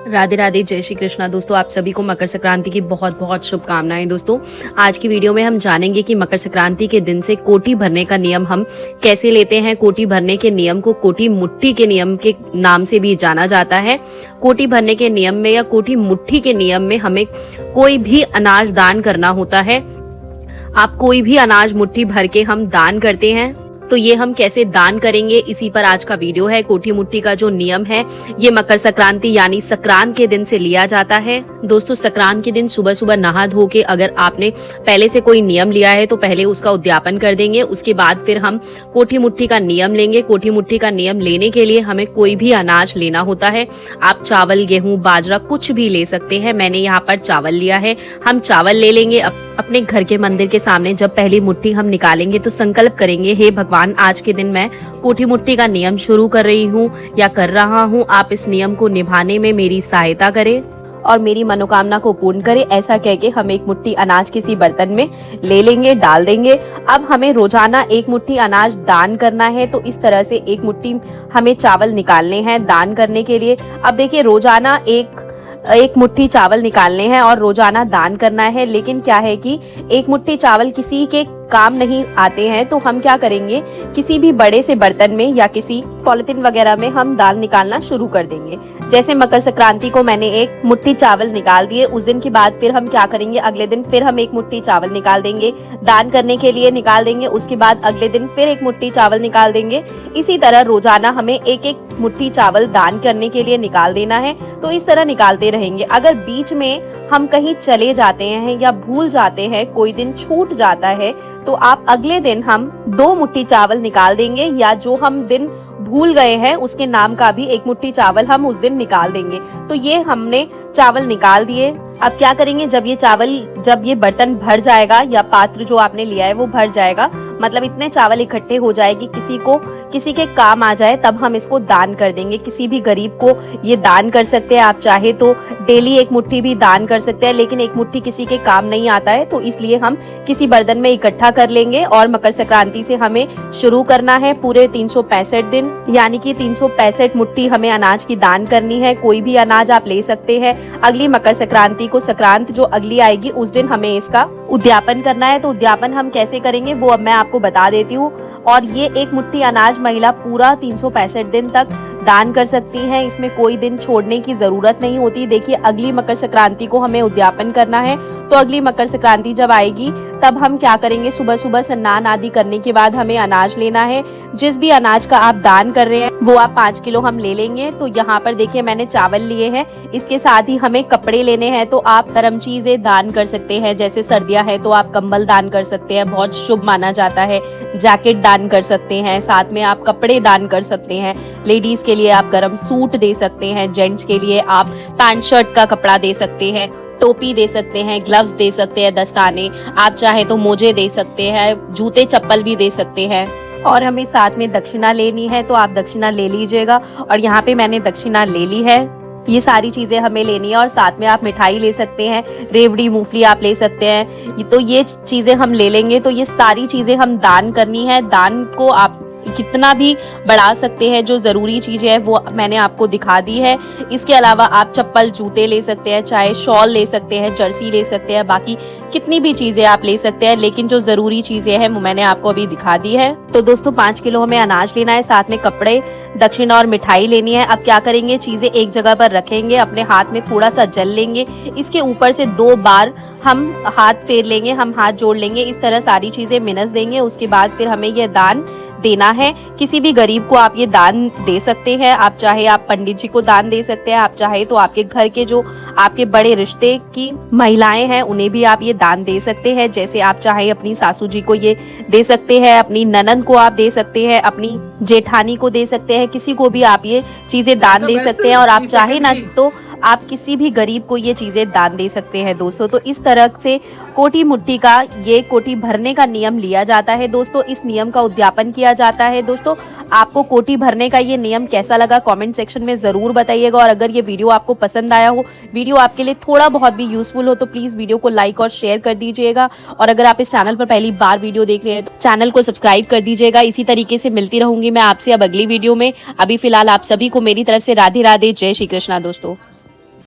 राधे राधे, जय श्री कृष्णा। दोस्तों, आप सभी को मकर संक्रांति की बहुत बहुत शुभकामनाएं। दोस्तों, आज की वीडियो में हम जानेंगे कि मकर संक्रांति के दिन से कोटी भरने का नियम हम कैसे लेते हैं। कोटी भरने के नियम को कोटी मुट्ठी के नियम के नाम से भी जाना जाता है। कोटी भरने के नियम में या कोटी मुट्ठी के नियम में हमें कोई भी अनाज दान करना होता है। आप कोई भी अनाज मुट्ठी भर के हम दान करते हैं, तो ये हम कैसे दान करेंगे, इसी पर आज का वीडियो है। कोटी मुट्ठी का जो नियम है ये मकर संक्रांति यानी संक्रांत के दिन से लिया जाता है। दोस्तों, संक्रांत के दिन सुबह सुबह नहा धो के अगर आपने पहले से कोई नियम लिया है तो पहले उसका उद्यापन कर देंगे। उसके बाद फिर हम कोटी मुट्ठी का नियम लेंगे। कोटी मुट्ठी का नियम लेने के लिए हमें कोई भी अनाज लेना होता है। आप चावल, गेहूं, बाजरा कुछ भी ले सकते हैं। मैंने यहाँ पर चावल लिया है। हम चावल ले लेंगे। अपने घर के मंदिर के सामने जब पहली मुट्ठी हम निकालेंगे तो संकल्प करेंगे, हे भगवान, आज के दिन मैं कोटी मुट्ठी का नियम शुरू कर रही हूँ या कर रहा हूँ। आप इस नियम को निभाने में मेरी सहायता करें और मेरी मनोकामना को पूर्ण करें। ऐसा कह के हम एक मुट्ठी अनाज किसी बर्तन में ले लेंगे, डाल देंगे। अब हमें रोजाना एक मुट्ठी अनाज दान करना है, तो इस तरह से एक मुट्ठी हमें चावल निकालने हैं दान करने के लिए। अब देखिए, रोजाना एक मुट्ठी चावल निकालने हैं और रोजाना दान करना है। लेकिन क्या है कि एक मुट्ठी चावल किसी के काम नहीं आते हैं, तो हम क्या करेंगे, किसी भी बड़े से बर्तन में या किसी पॉलिथीन वगैरह में हम दाल निकालना शुरू कर देंगे। जैसे मकर संक्रांति को मैंने एक मुट्ठी चावल निकाल दिए, उस दिन के बाद फिर हम क्या करेंगे, अगले दिन फिर हम एक मुट्ठी चावल निकाल देंगे, दान करने के लिए निकाल देंगे। उसके बाद अगले दिन फिर एक मुट्ठी चावल निकाल देंगे। इसी तरह रोजाना हमें एक एक मुट्ठी चावल दान करने के लिए निकाल देना है। तो इस तरह निकालते रहेंगे। अगर बीच में हम कहीं चले जाते हैं या भूल जाते हैं, कोई दिन छूट जाता है, तो आप अगले दिन हम 2 मुट्ठी चावल निकाल देंगे, या जो हम दिन भूल गए हैं उसके नाम का भी एक मुट्ठी चावल हम उस दिन निकाल देंगे। तो ये हमने चावल निकाल दिए। अब क्या करेंगे, जब ये बर्तन भर जाएगा या पात्र जो आपने लिया है वो भर जाएगा, मतलब इतने चावल इकट्ठे हो जाएगी किसी के काम आ जाए, तब हम इसको दान कर देंगे। किसी भी गरीब को ये दान कर सकते हैं। आप चाहे तो डेली एक मुट्ठी भी दान कर सकते हैं, लेकिन एक मुट्ठी किसी के काम नहीं आता है, तो इसलिए हम किसी बर्तन में इकट्ठा कर लेंगे। और मकर संक्रांति से हमें शुरू करना है पूरे 365 दिन, यानी कि 365 मुट्ठी हमें अनाज की दान करनी है। कोई भी अनाज आप ले सकते हैं। अगली मकर संक्रांति को, संक्रांत जो अगली आएगी, उस दिन हमें इसका उद्यापन करना है। तो उद्यापन हम कैसे करेंगे वो अब मैं आपको बता देती हूँ। और ये एक मुट्ठी अनाज महिला पूरा 365 दिन तक दान कर सकती हैं। इसमें कोई दिन छोड़ने की जरूरत नहीं होती। देखिए, अगली मकर संक्रांति को हमें उद्यापन करना है, तो अगली मकर संक्रांति जब आएगी तब हम क्या करेंगे, सुबह सुबह स्नान आदि करने के बाद हमें अनाज लेना है। जिस भी अनाज का आप दान कर रहे हैं वो आप 5 किलो हम ले लेंगे। तो यहाँ पर देखिए, मैंने चावल लिए हैं। इसके साथ ही हमें कपड़े लेने हैं। तो आप गर्म चीजें दान कर सकते हैं, जैसे सर्दियां है तो आप कंबल दान कर सकते हैं, बहुत शुभ माना जाता है। जैकेट दान कर सकते हैं, साथ में आप कपड़े दान कर सकते हैं। लेडीज के लिए आप गर्म सूट दे सकते हैं, जेंट्स के लिए आप पैंट शर्ट का कपड़ा दे सकते हैं, टोपी दे सकते हैं, ग्लव्स दे सकते हैं, दस्ताने, आप चाहे तो मोजे दे सकते हैं, जूते चप्पल भी दे सकते हैं। और हमें साथ में दक्षिणा लेनी है, तो आप दक्षिणा ले लीजिएगा। और यहाँ पे मैंने दक्षिणा ले ली है। ये सारी चीजें हमें लेनी है। और साथ में आप मिठाई ले सकते हैं, रेवड़ी, मूंगफली आप ले सकते हैं। तो ये चीजें हम ले लेंगे। तो ये सारी चीजें हम दान करनी है। दान को आप कितना भी बढ़ा सकते हैं। जो जरूरी चीजें है वो मैंने आपको दिखा दी है। इसके अलावा आप चप्पल, जूते ले सकते हैं, चाहे शॉल ले सकते हैं, जर्सी ले सकते हैं, बाकी कितनी भी चीजें आप ले सकते हैं। लेकिन जो जरूरी चीजें हैं वो मैंने आपको अभी दिखा दी है। तो दोस्तों, 5 किलो हमें अनाज लेना है, साथ में कपड़े, दक्षिणा और मिठाई लेनी है। अब क्या करेंगे, चीजें एक जगह पर रखेंगे, अपने हाथ में थोड़ा सा जल लेंगे, इसके ऊपर से 2 बार हम हाथ फेर लेंगे, हम हाथ जोड़ लेंगे। इस तरह सारी चीजें मिनस देंगे। उसके बाद फिर हमें यह दान देना है। किसी भी गरीब को आप ये दान दे सकते हैं। आप चाहे आप पंडित जी को दान दे सकते हैं, आप चाहे तो आपके घर के जो आपके बड़े रिश्ते की महिलाएं हैं उन्हें भी आप ये दान दे सकते हैं। जैसे आप चाहे अपनी सासू जी को ये दे सकते हैं, अपनी ननद को आप दे सकते हैं, अपनी जेठानी को दे सकते हैं, किसी को भी आप ये चीजें दान दे सकते हैं। और आप चाहे ना तो आप किसी भी गरीब को ये चीजें दान दे सकते हैं दोस्तों। तो इस तरह से कोटी मुट्ठी का, ये कोटी भरने का नियम लिया जाता है दोस्तों। इस नियम का उद्यापन किया जाता है दोस्तों। आपको कोटी भरने का ये नियम कैसा लगा कमेंट सेक्शन में जरूर बताइएगा। और अगर ये वीडियो आपको पसंद आया हो, वीडियो आपके लिए थोड़ा बहुत भी यूजफुल हो, तो प्लीज वीडियो को लाइक और शेयर कर दीजिएगा। और अगर आप इस चैनल पर पहली बार वीडियो देख रहे हैं तो चैनल को सब्सक्राइब कर दीजिएगा। इसी तरीके से मिलती रहूंगी मैं आपसे अब अगली वीडियो में। अभी फिलहाल आप सभी को मेरी तरफ से राधे राधे, जय श्री कृष्णा दोस्तों।